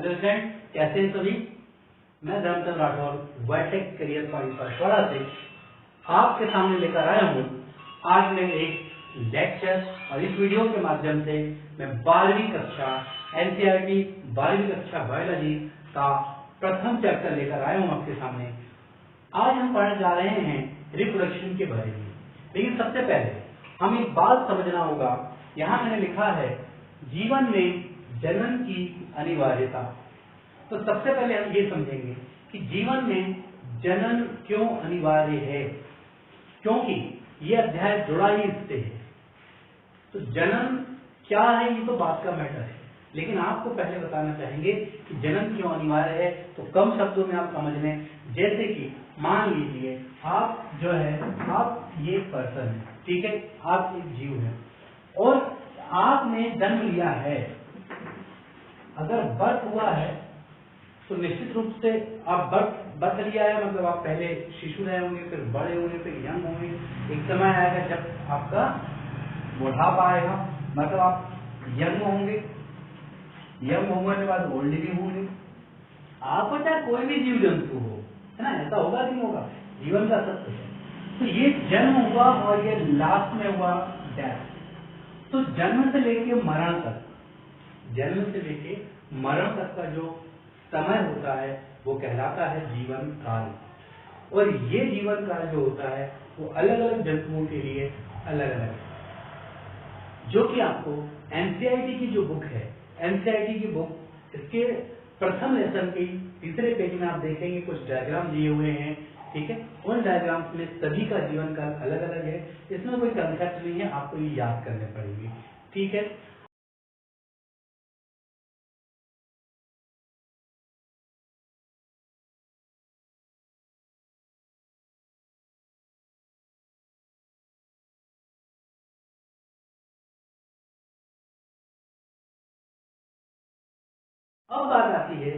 Hello friend, कैसे हैं सभी। मैं धर्मचंद राठौर वाइटेक करियर पॉइंट से आपके सामने लेकर आया हूँ आज मैं एक लेक्चर। और इस वीडियो के माध्यम से मैं 12वीं कक्षा एनसीईआरटी 12वीं कक्षा बायोलॉजी का प्रथम चैप्टर लेकर आया हूँ आपके सामने। आज हम पढ़ने जा रहे हैं रिप्रोडक्शन के बारे में। लेकिन सबसे पहले हम एक बात समझना होगा। यहाँ मैंने लिखा है जीवन में जनन की अनिवार्यता। तो सबसे पहले हम ये समझेंगे कि जीवन में जनन क्यों अनिवार्य है, क्योंकि ये अध्याय जुड़ा ही इससे है। तो जनन क्या है ये तो बात का मैटर है, लेकिन आपको पहले बताना चाहेंगे कि जनन क्यों अनिवार्य है। तो कम शब्दों में आप समझ लें, जैसे कि मान लीजिए आप जो है आप ये पर्सन है, ठीक है, आप एक जीव है और आपने जन्म लिया है। अगर बर्थ हुआ है तो निश्चित रूप से आप बर्थ लिया है, मतलब आप पहले शिशु रहे होंगे, फिर बड़े होंगे, फिर यंग होंगे। एक समय आएगा जब आपका बुढ़ापा आएगा, मतलब आप यंग होंगे, यंग होने के बाद ओल्ड भी होंगे। आप चाहे कोई भी जीव जंतु हो, है ना, ऐसा होगा नहीं होगा, जीवन का सत्य है। तो ये जन्म हुआ और ये लास्ट में हुआ डेथ। तो जन्म से लेके मरण तक, जन्म से लेके मरण तक का जो समय होता है वो कहलाता है जीवन काल। और ये जीवन काल जो होता है वो अलग अलग जंतुओं के लिए अलग अलग है, जो कि आपको एनसीईआरटी की जो बुक है, एनसीईआरटी की बुक, इसके प्रथम लेसन के तीसरे पेज में आप देखेंगे कुछ डायग्राम दिए हुए हैं, ठीक है। उन डायग्राम्स में सभी का जीवन काल अलग अलग है। इसमें कोई कंसेप्ट नहीं है, आपको ये याद करने पड़ेंगे, ठीक है। अब बात आती है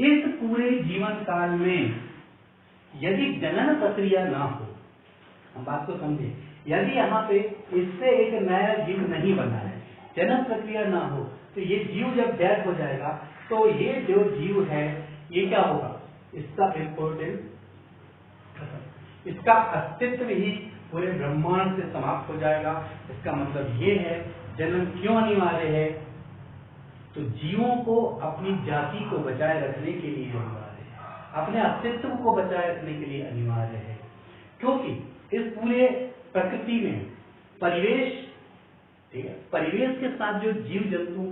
इस पूरे जीवन काल में यदि जनन प्रक्रिया ना हो, हम बात को समझे, यदि यहाँ पे इससे एक नया जीव नहीं बना है, जनन प्रक्रिया ना हो, तो ये जीव जब डेथ हो जाएगा तो ये जो जीव है ये क्या होगा, इसका इम्पोर्टेंस, इसका अस्तित्व ही पूरे ब्रह्मांड से समाप्त हो जाएगा। इसका मतलब ये है जनन क्यों अनिवार्य है, तो जीवों को अपनी जाति को बचाए रखने के लिए अनिवार्य है, अपने अस्तित्व को बचाए रखने के लिए अनिवार्य है। क्योंकि इस पूरे प्रकृति में परिवेश, ठीक है, परिवेश के साथ जो जीव जंतु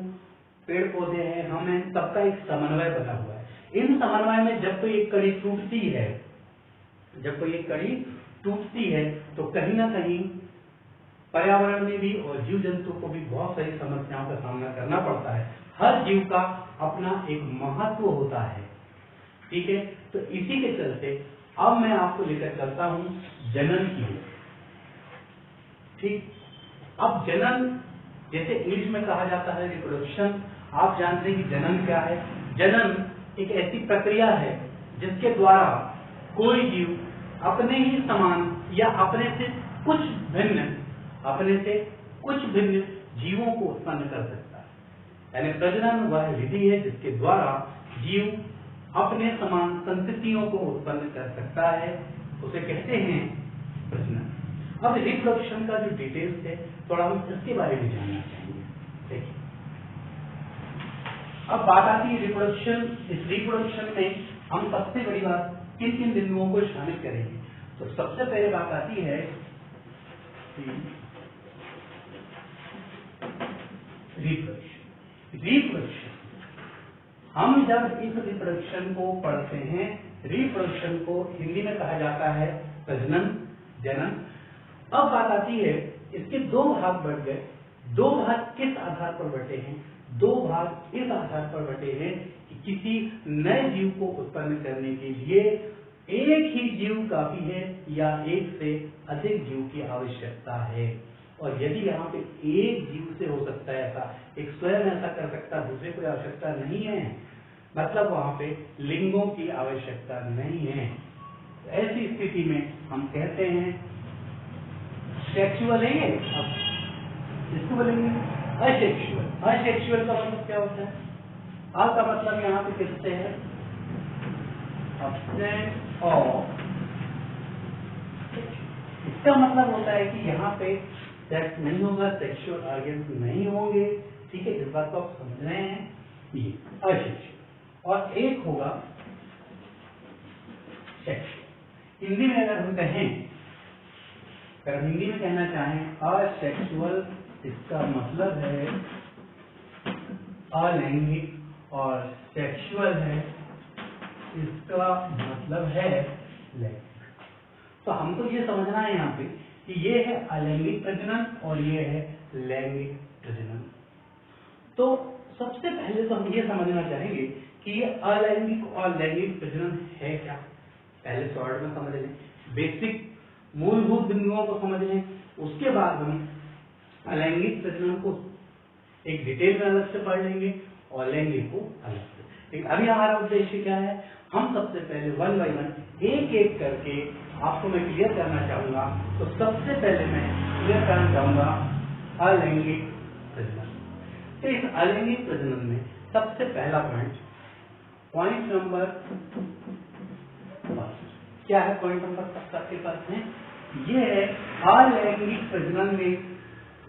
पेड़ पौधे हैं, हम हैं, सबका एक समन्वय बना हुआ है। इन समन्वय में जब कोई एक कड़ी टूटती है, जब कोई एक कड़ी टूटती है तो कहीं ना कहीं पर्यावरण में भी और जीव जंतु को भी बहुत सारी समस्याओं का सामना करना पड़ता है। हर जीव का अपना एक महत्व होता है, ठीक है। तो इसी के चलते अब मैं आपको लेकर चलता हूं जनन की ओर, ठीक। अब जनन, जैसे इंग्लिश में कहा जाता है रिप्रोडक्शन, आप जानते हैं कि जनन क्या है। जनन एक ऐसी प्रक्रिया है जिसके द्वारा कोई जीव अपने ही समान या अपने से कुछ भिन्न जीवों को उत्पन्न कर सकता है। यानी प्रजनन वह विधि है जिसके द्वारा जीव अपने समान संततियों को उत्पन्न कर सकता है, उसे कहते हैं प्रजनन। अब रिप्रोडक्शन का जो डिटेल्स है थोड़ा हम इसके बारे में जानना चाहेंगे। देखिए, अब बात आती है रिप्रोडक्शन। इस रिप्रोडक्शन में हम सबसे बड़ी बात किन किन बिंदुओं को शामिल करेंगे। तो सबसे पहले बात आती है रिप्रोडक्शन। हम जब इस रिप्रोडक्शन को पढ़ते हैं, रिप्रोडक्शन को हिंदी में कहा जाता है प्रजनन, जनन। अब बात आती है इसके दो भाग बढ़ गए। दो भाग किस आधार पर बटे हैं? दो भाग इस आधार पर बटे हैं कि किसी नए जीव को उत्पन्न करने के लिए एक ही जीव काफी है या एक से अधिक जीव की आवश्यकता है। और यदि यहाँ पे एक जीव से हो सकता है ऐसा, एक स्वयं ऐसा कर सकता, दूसरे कोई आवश्यकता नहीं है, मतलब वहां पे लिंगों की आवश्यकता नहीं है। तो ऐसी स्थिति में हम कहते हैं सेक्सुअल है ये। अब इसको बोलेंगे असेक्सुअल। असेक्सुअल का मतलब क्या होता है? आ का मतलब यहाँ पे किससे है, अपसेट ऑफ। इसका मतलब होता है कि यहाँ पे सेक्स नहीं होगा, सेक्सुअल ऑर्गन्स नहीं होंगे, ठीक है, इस बात को आप समझ रहे हैं, ये असेक्सुअल। और एक होगा सेक्सुअल। हिंदी में अगर हम कहें, अगर हिंदी में कहना चाहें असेक्सुअल, इसका मतलब है अलैंगिक, और सेक्सुअल है इसका मतलब है लैंगिक। तो हमको ये समझना है यहाँ पे कि ये है अलैंगिक प्रजनन और ये है लैंगिक प्रजनन। तो सबसे पहले तो हम ये समझना चाहेंगे कि ये अलैंगिक और लैंगिक प्रजनन है क्या। पहले शॉर्ट में समझ लें, बेसिक मूलभूत बिंदुओं को समझ लें, उसके बाद हम अलैंगिक प्रजनन को एक डिटेल में अलग से पढ़ लेंगे और लैंगिक को अलग से। लेकिन अभी हमारा उद्देश्य क्या है, हम सबसे पहले वन बाय वन एक एक करके आपको मैं क्लियर करना चाहूंगा। तो सबसे पहले मैं क्लियर करना चाहूंगा अलैंगिक प्रजनन। तो इस अलैंगिक प्रजनन में सबसे पहला पॉइंट नंबर फर्स्ट क्या है, पॉइंट नंबर फर्स्ट आपके पास में ये है, अलैंगिक प्रजनन में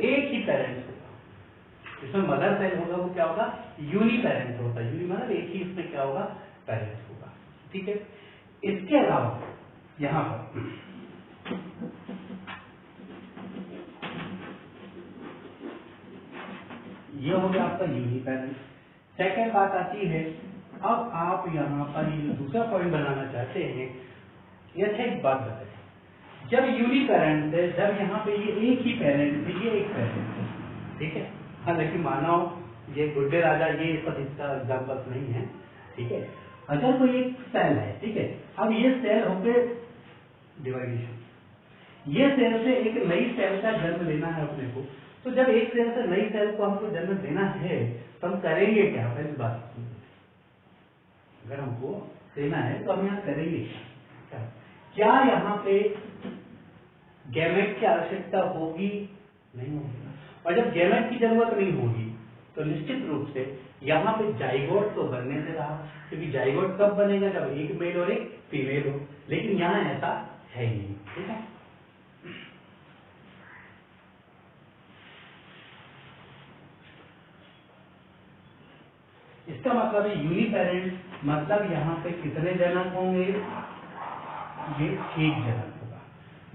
एक ही पेरेंट्स होगा। इसमें मदर सेल होगा वो क्या होगा, यूनी पेरेंट होता है। यूनी मतलब एक ही इसमें क्या होगा, पेरेंट होगा, ठीक है। इसके अलावा यहाँ पर ये हो गया आपका यूनी पेरेंट। सेकेंड बात आती है, अब आप यहाँ पर ये दूसरा पॉइंट बनाना चाहते हैं, यह एक बात बताइए, जब यूनी पेरेंट है, जब यहाँ पे ये एक ही पेरेंट है, ये एक पेरेंट है, ठीक है। हाँ, लेकिन मानो ये गुड्डे राजा, ये सब इसका एग्जाम्पल नहीं है, ठीक है। अगर कोई एक सेल है, ठीक है, अब ये सेल होके डिवाइडेशन, ये सेल से एक नई सेल का जन्म लेना है अपने को। तो जब एक सेल से नई सेल को हमको जन्म देना है तो हम करेंगे क्या, पहली बात, अगर हमको देना है तो हम यहाँ करेंगे क्या यहाँ पे गैमेट की आवश्यकता होगी, नहीं होगी। और जब गैमेट की जरूरत नहीं होगी तो निश्चित रूप से यहाँ पे जाइगोट तो बनने से रहा, क्योंकि जाइगोट कब बनेगा, जब एक मेल और एक फीमेल हो। लेकिन यहाँ ऐसा है ही नहीं, ठीक है। इसका मतलब है यूनी पेरेंट, मतलब यहाँ पे कितने जनक होंगे, ये एक जनक होगा।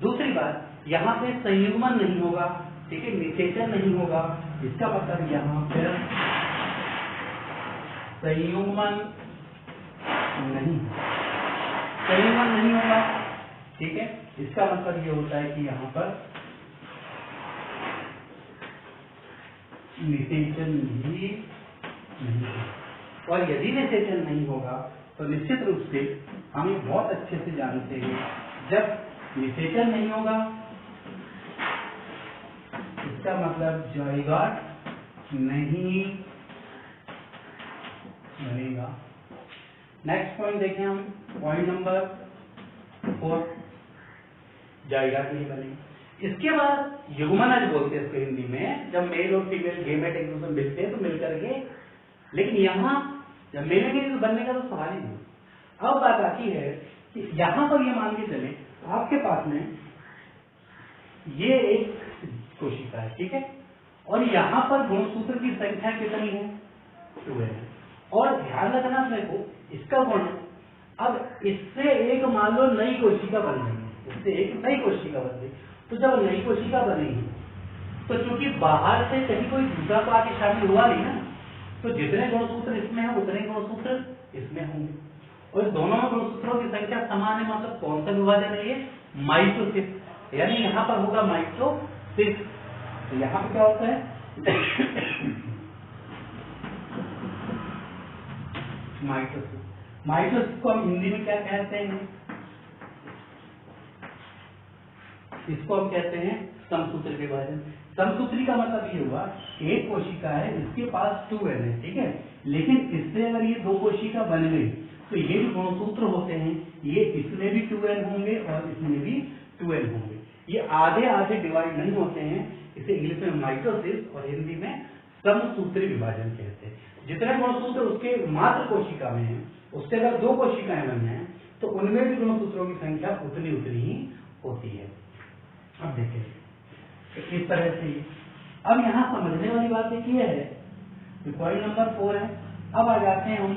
दूसरी बात, यहाँ पे संयुग्मन नहीं होगा, ठीक है, निषेचन नहीं होगा। इसका मतलब यहाँ पे संयुग्मन नहीं होगा, ठीक है। इसका मतलब ये होता है कि यहाँ पर निषेचन भी नहीं होगा। और यदि निषेचन नहीं होगा तो निश्चित रूप से हम ये बहुत अच्छे से जानते हैं, जब निषेचन नहीं होगा इसका मतलब जाइगोट नहीं बनेगा। नेक्स्ट पॉइंट देखें हम, पॉइंट नंबर 4, जाइगोट नहीं बनेगा। इसके बाद युग्मनज बोलते हैं इसको हिंदी में, जब मेल और फीमेल गैमेट एक दूसरे मिलते हैं तो मिलकर के, लेकिन यहाँ जब मिलेंगे तो बनने का तो सवाल ही नहीं। अब बात आती है कि यहाँ पर ये मान के चले आपके पास में ये एक कोशिका है, ठीक है, और यहाँ पर गुणसूत्र की संख्या कितनी है, 2 है। और ध्यान रखना मेरे को, इसका गुण, अब इससे एक मान लो नई कोशिका बन रही है, इससे एक नई कोशिका बन रही, तो जब नई कोशिका बनेगी तो चूंकि बाहर से कहीं कोई दूसरा तो आके शामिल हुआ नहीं ना, तो जितने गुणसूत्र इसमें है उतने गुणसूत्र इसमें होंगे, और दोनों गुणसूत्रों की संख्या समान है। मतलब कौन सा विभाजन है ये, माइटोसिस, यानी यहाँ पर होगा माइटोसिस। तो यहाँ पे क्या होता है माइटोसिस। माइटोसिस को हम हिंदी में क्या कहते हैं, इसको हम कहते हैं समसूत्री विभाजन। समसूत्री का मतलब ये हुआ, एक कोशिका है इसके पास 2n है, ठीक है, लेकिन इससे अगर ये 2 कोशिका बन गई तो ये जो गुणसूत्र होते हैं ये इसमें भी 2n होंगे और इसमें भी 2n होंगे। ये आधे आधे डिवाइड नहीं होते हैं, इसे इंग्लिश में माइटोसिस और हिंदी में समसूत्री विभाजन कहते हैं। जितने गुणसूत्र उसके मात्र कोशिका में है, उससे अगर 2 कोशिकाएं बन जाएं तो उनमें भी गुणसूत्रों की संख्या उतनी उतनी ही होती है। अब देखिए इस तरह से। अब यहाँ समझने वाली बात एक ये है कि पॉइंट नंबर 4 है। अब आ जाते हैं हम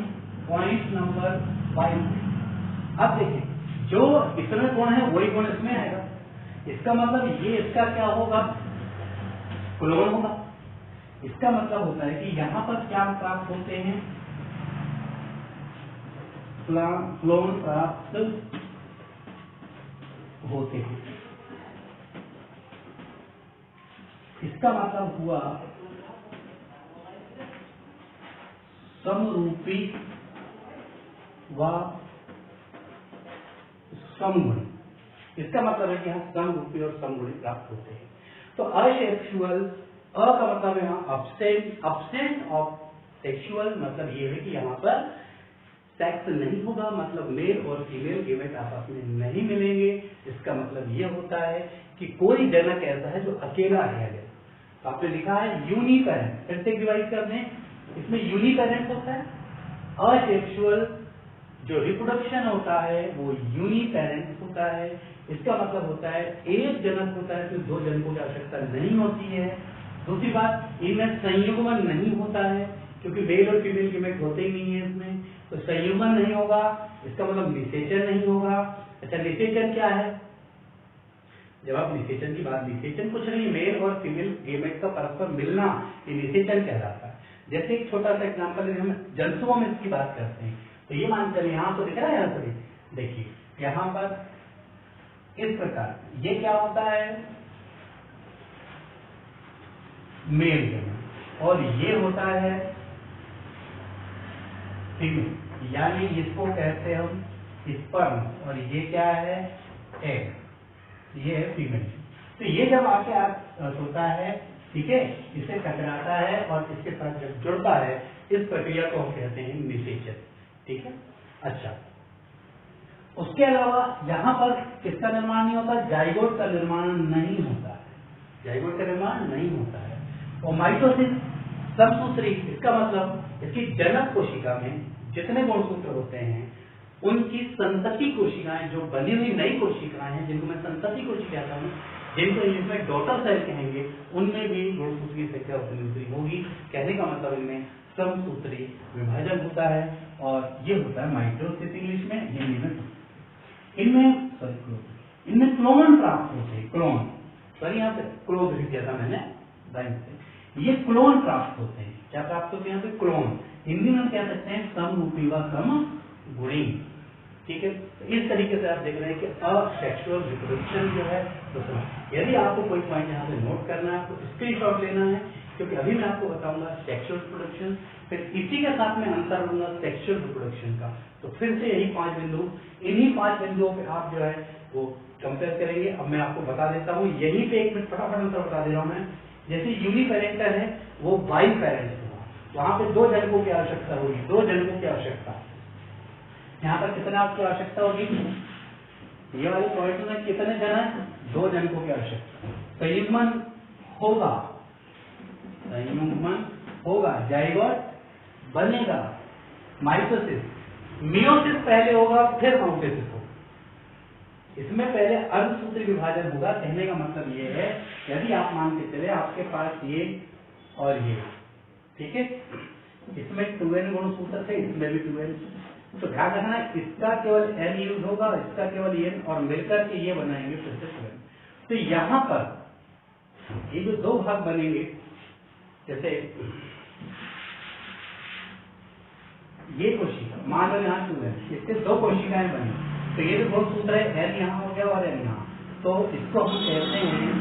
पॉइंट नंबर 5। अब देखिए जो इसमें गुण है वही गुण इसमें आएगा। इसका मतलब ये इसका क्या होगा, क्लोन होगा। इसका मतलब होता है कि यहाँ पर क्या प्राप्त होते हैं, क्लोन प्राप्त होते हैं। इसका मतलब हुआ समरूपी व समगुण। इसका मतलब है कि यहाँ समरूपी और समगुणी प्राप्त होते हैं। तो असेक्सुअल, अ का मतलब है यहाँ अब्सेंट ऑफ सेक्सुअल, मतलब ये है कि यहाँ पर सेक्स नहीं होगा, मतलब मेल और फीमेल गेमेट आपस में नहीं मिलेंगे। इसका मतलब ये होता है कि कोई जनक ऐसा है जो अकेला रह गया। तो आपने लिखा है यूनिपेरेंट, फिर से रिवाइज कर दें, इसमें यूनिपेरेंट होता है। असेक्सुअल जो रिप्रोडक्शन होता है वो यूनिपेरेंट होता है। इसका मतलब होता है एक जनक होता है, फिर 2 जनकों की आवश्यकता नहीं होती है। दूसरी बात, इनमें संयुग्मन नहीं होता है, क्योंकि मेल और फीमेल गेमेट होते ही नहीं है इसमें, तो संयुग्मन नहीं होगा। इसका मतलब निषेचन नहीं होगा। अच्छा, निषेचन क्या है? जब आप निषेचन की बात, निषेचन कुछ नहीं, मेल और फीमेल गेमेट का परस्पर मिलना, ये निषेचन कहलाता है। जैसे एक छोटा सा एग्जाम्पल, हम जंतुओं में इसकी बात करते हैं, तो ये मान चलिए यहाँ तो दिख रहा है, यहाँ पर देखिए यहाँ पर इस प्रकार ये क्या होता है, मेल गेमेट, और ये होता है फीमेल, यानी इसको कहते हैं हम स्पर्म, और ये क्या है, एग, ये है फीमेल। तो ये जब आके होता है, ठीक है, इसे टकराता है और इसके साथ जब जुड़ता है, इस प्रक्रिया को हम कहते हैं निषेचन। ठीक है। अच्छा, उसके अलावा यहाँ पर किसका निर्माण नहीं होता, जाइगोट का निर्माण नहीं होता है, जाइगोट का निर्माण नहीं होता है। और माइटोसिस समसूत्री, इसका मतलब इसकी जनक कोशिका में जितने गुणसूत्र होते हैं उनकी संतति कोशिकाएं, जो बनी हुई नई कोशिकाएं हैं, जिनको मैं संतति कोशिका कहता हूँ, जिनको इंग्लिश में डॉटर सेल कहेंगे, उनमें भी गुणसूत्र की संख्या उतनी होगी। कहने का मतलब इनमें समसूत्री विभाजन होता है, और ये होता है माइटोसिस इंग्लिश में, हिंदी में इनमें क्लोन प्राप्त होते हैं। क्लोन, सॉरी यहाँ पे क्लोज लिख दिया था मैंने बैंक से, ये क्लोन प्राप्त होते हैं। क्या प्राप्त होते हैं यहाँ पे, क्लोन। हिंदी में कह सकते हैं समरूपी व समगुणी। ठीक है, तो इस तरीके से आप देख रहे हैं कि असेक्सुअल रिप्रोडक्शन जो है। तो यदि आपको कोई पॉइंट यहाँ पे नोट करना है, आपको स्क्रीनशॉट लेना है, क्योंकि अभी मैं आपको बताऊंगा सेक्सुअल रिप्रोडक्शन, फिर इसी के साथ में आंसर लूंगा सेक्सुअल रिप्रोडक्शन का। तो फिर से यही 5 बिंदु, इन्हीं 5 बिंदुओं पे आप जो है वो कंपेयर करेंगे। अब मैं आपको बता देता हूँ, यहीं पे 1 मिनट फटाफट आंसर बता दे रहा हूँ मैं। जैसे यूनिपेरेंटर है वो बाई पेरेंट होगा, वहां पे 2 जनकों की आवश्यकता होगी, 2 जनकों की आवश्यकता। यहाँ पर कितने आपकी आवश्यकता होगी, ये वाले पॉइंट में कितने जनक, 2 जनकों की आवश्यकता। संयुग्मन होगा, संयुग्मन होगा, जाइगोट बनेगा, माइटोसिस, मियोसिस पहले होगा, फिर आउटेसिस होगा। इसमें पहले अर्धसूत्री विभाजन होगा। कहने का मतलब ये है, यदि आप मान के चले आपके पास ये और ये, ठीक है, इसमें 2n गुणसूत्र थे, इसमें भी 2n, तो ध्यान रखना इसका केवल n यूज होगा, इसका केवल n, और मिलकर के ये बनाएंगे फिर से 2n। तो यहाँ पर ये जो 2 भाग बनेंगे, जैसे ये कोशिका मान लो यहाँ 2n, इससे 2 कोशिकाएं बनी, तो ये जो गुणसूत्र है n यहाँ हो गया और n यहाँ, तो इसको हम कहते हैं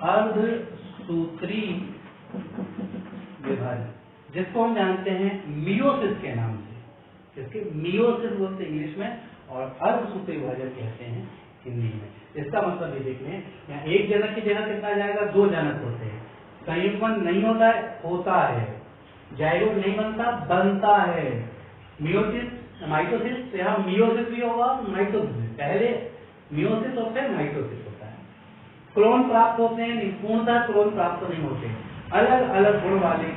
अर्धसूत्री विभाजन, जिसको हम जानते हैं मियोसिस के नाम से। इसके मियोसिस बोलते हैं इंग्लिश में, और अर्धसूत्री विभाजन कहते हैं हिंदी में। इसका मतलब ये देखें, यहाँ एक जनक की जगह कितना जाएगा, 2 जनक होते हैं। संयुग्मन नहीं होता है, होता है। जाइगोट नहीं बनता, बनता है। मियोसिस, माइटोसिस, तो यहाँ मियोसिस भी होगा, माइटोसिस भी। पहले मियोसिस और फिर माइटोसिस होता है। क्लोन प्राप्त होते हैं, पूर्णतः क्लोन प्राप्त नहीं होते, अलग अलग गुण वाले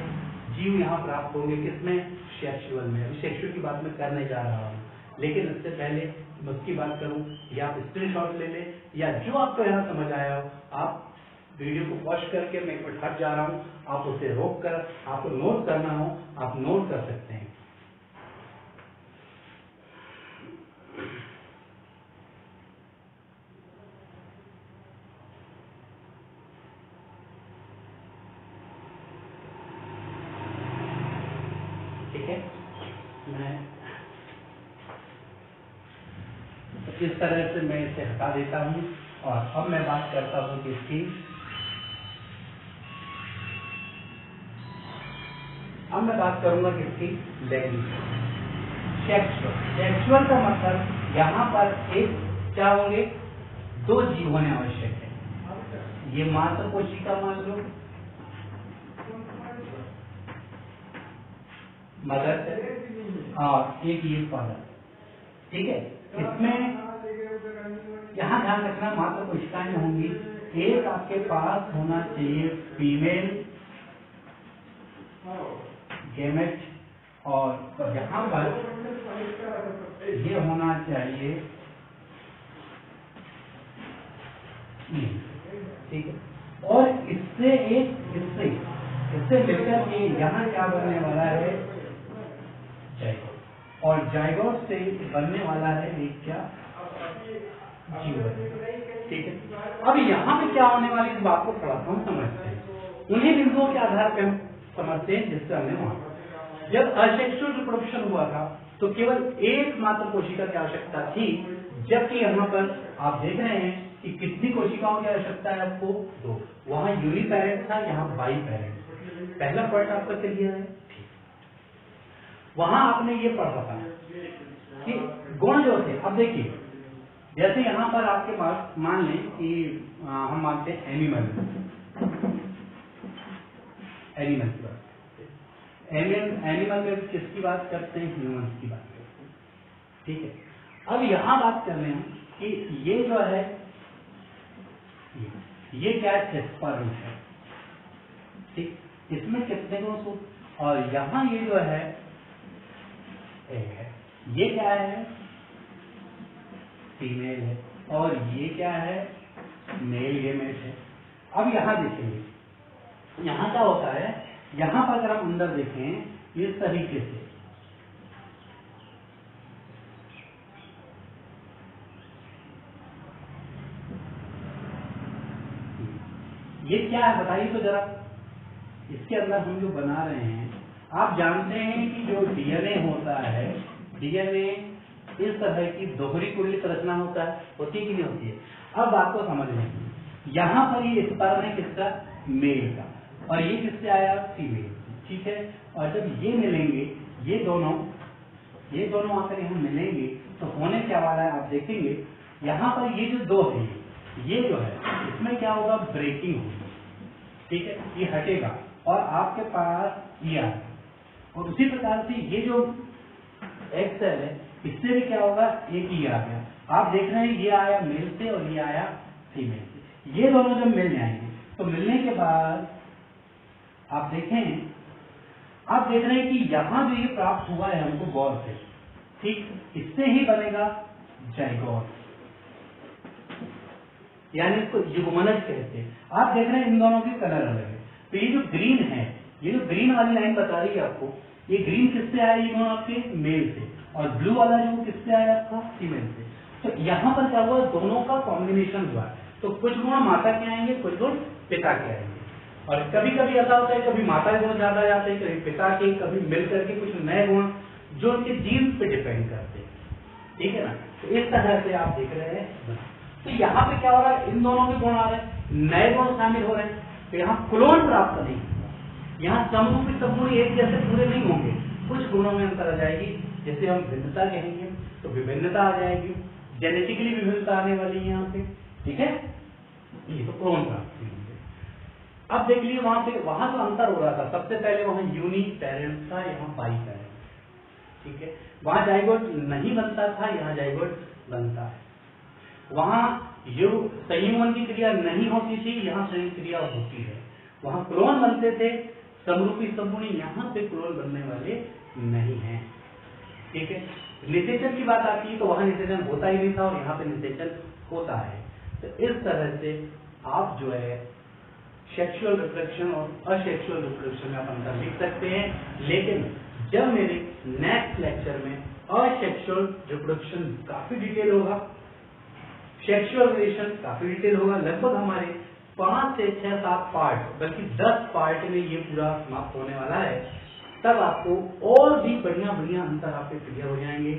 जीव यहाँ प्राप्त होंगे। किसमें? सेक्सुअल में। अभी सेक्सुअल की बात मैं करने जा रहा हूँ, लेकिन इससे पहले मैं उसकी बात करूँ, या आप स्क्रीनशॉट ले लें, या जो आपको यहाँ समझ आया हो आप वीडियो को पॉज करके, मैं एक मिनट हट जा रहा हूँ, आप उसे रोक कर आपको नोट करना हो आप नोट कर सकते हैं। ठीक है, मैं इस तरह से मैं इसे हटा देता हूँ और अब मैं बात करता हूँ कि इसकी, अब मैं बात करूंगा किसकी? लैंग्वेज। सेक्सुअल का मतलब यहाँ पर एक क्या होंगे? दो जीव होने आवश्यक है। ये मात्र कोशिका मान लो, मदर और एक ये फादर। ठीक है, इसमें यहाँ ध्यान रखना मात्र कोशिकाएं होंगी। एक आपके पास होना चाहिए फीमेल गैमेट, और यहाँ पर ये होना चाहिए। ठीक है, और इससे इससे मिलकर ये यहाँ क्या बनने वाला है? जाइगोट। और जाइगोट से बनने वाला है एक क्या? जीवन। ठीक है, अब यहाँ पे क्या होने वाली इस बात को थोड़ा हम समझते हैं। उन्हीं बिंदुओं के आधार पर हम समझते हैं जिससे हमने वहां, जब असेक्सुअल रिप्रोडक्शन हुआ था तो केवल एक मात्र कोशिका की आवश्यकता थी, जबकि यहाँ पर आप देख रहे हैं कि कितनी कोशिकाओं की आवश्यकता है आपको? दो। वहां यूनिपैरेंट था, यहाँ बाई पैरेंट। पहला पॉइंट आपका क्लियर है? वहां आपने ये पढ़ा था कि गुण जो थे, अब देखिए जैसे यहाँ पर आपके पास मान लें कि हम मानते हैं एनिमल की बात, एनिमल में किसकी बात करते हैं? ह्यूमंस की बात करते हैं। ठीक है, अब यहाँ बात कर रहे हैं कि ये जो है ये क्या है? स्पर्म है। ठीक, इसमें कितने गुण सूत्र, और यहाँ ये जो है एक है, ये क्या है? फीमेल है, और ये क्या है? मेल गैमेट है। अब यहाँ देखेंगे, यहाँ क्या होता है? यहाँ पर अगर हम अंदर देखें इस तरीके से, ये क्या है बताइए तो जरा। इसके अंदर हम जो बना रहे हैं, आप जानते हैं कि जो डीएनए होता है, डीएनए इस तरह की दोहरी कुंडलित रचना होता है, होती है कि नहीं होती है? अब बात को समझ लें, यहाँ पर ये स्पर्म है किसका? मेल का, और ये किससे आया? फीमेल। ठीक है, और जब ये मिलेंगे, ये दोनों आकर यहाँ मिलेंगे तो होने क्या वाला है आप देखेंगे। यहाँ पर ये जो दो है, ये जो है इसमें क्या होगा? ब्रेकिंग होगी। ठीक है, ये हटेगा और आपके पास ये आएगा, और उसी प्रकार से ये जो एक्स सेल है इससे भी क्या होगा? एक ही आ गया। आप देख रहे हैं ये आया मेल से और ये आया फीमेल से। ये दोनों जब मिल जाएंगे तो मिलने के बाद आप देखें, आप देख रहे हैं कि यहाँ जो ये प्राप्त हुआ है हमको गौर से, ठीक, इससे ही बनेगा जाइगोट, यानी इसको युग्मनज कहते हैं। आप देख रहे हैं इन दोनों के कलर अलग है, तो ये जो ग्रीन है, ये जो ग्रीन वाली लाइन बता रही है आपको, ये ग्रीन किससे आया? ये दोनों आपके मेल से, और ब्लू वाला जो किससे आया आपका? फीमेल से। तो यहाँ पर क्या हुआ? दोनों का कॉम्बिनेशन हुआ। तो कुछ गुण माता के आएंगे, कुछ गुण पिता के आएंगे, और कभी कभी ऐसा होता है कभी माता के गुण ज्यादा जाते हैं, कभी पिता के, कभी मिल करके कुछ नए गुण जो उनके जीन पे डिपेंड करते हैं। ठीक है ना, तो इस तरह से आप देख रहे हैं। तो यहाँ पे क्या हो रहा है? इन दोनों के गुण आ रहे हैं, नए गुण शामिल हो रहे हैं, तो यहाँ क्लोन प्राप्त नहीं होगा। यहाँ समूह के समूह एक जैसे पूरे नहीं होंगे, कुछ गुणों में अंतर आ जाएगी। जैसे हम भिन्नता कहेंगे तो विभिन्नता आ जाएगी, जेनेटिकली विभिन्नता आने वाली है यहाँ पे। ठीक है, ये तो क्लोन प्राप्त नहीं होंगे। अब देख लीजिए वहां तो अंतर हो रहा था। सबसे पहले वहां यूनि पेरेंट था, यहाँ बाई पेरेंट। ठीक है, वहां जाइगोट नहीं बनता था, यहाँ जाइगोट बनता है। वहां संयुग्मन की क्रिया नहीं होती थी, यहाँ संयुग्मन क्रिया होती है। वहां क्लोन बनते थे, समरूपी समूही, यहाँ पे क्लोन बनने वाले नहीं है। ठीक है, निषेचन की बात आती है तो वहां निषेचन होता ही नहीं था और यहाँ पे निषेचन होता है। तो इस तरह से आप जो है सेक्सुअल रिप्रोडक्शन और असेक्सुअल रिप्रोडक्शन में आप अंतर लिख सकते हैं। लेकिन जब मेरे नेक्स्ट लेक्चर में असेक्सुअल रिप्रोडक्शन काफी डिटेल होगा, सेक्सुअल रिलेशन काफी डिटेल होगा, लगभग हमारे 5 से 6 7 पार्ट बल्कि 10 पार्ट में ये पूरा समाप्त होने वाला है, तब आपको और भी बढ़िया बढ़िया अंतर आपके क्लियर हो जाएंगे।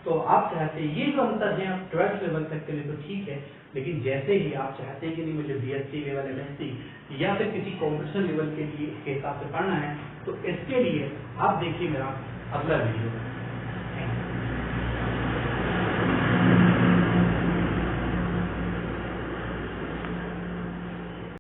तो आप चाहते हैं ये जो अंतर है आप 12th लेवल तक के लिए तो ठीक है, लेकिन जैसे ही आप चाहते हैं कि नहीं मुझे बीएससी लेवल, एमएससी या फिर किसी कॉम्पिटिशन लेवल के लिए के हिसाब से पढ़ना है, तो इसके लिए आप देखिए मेरा अगला वीडियो।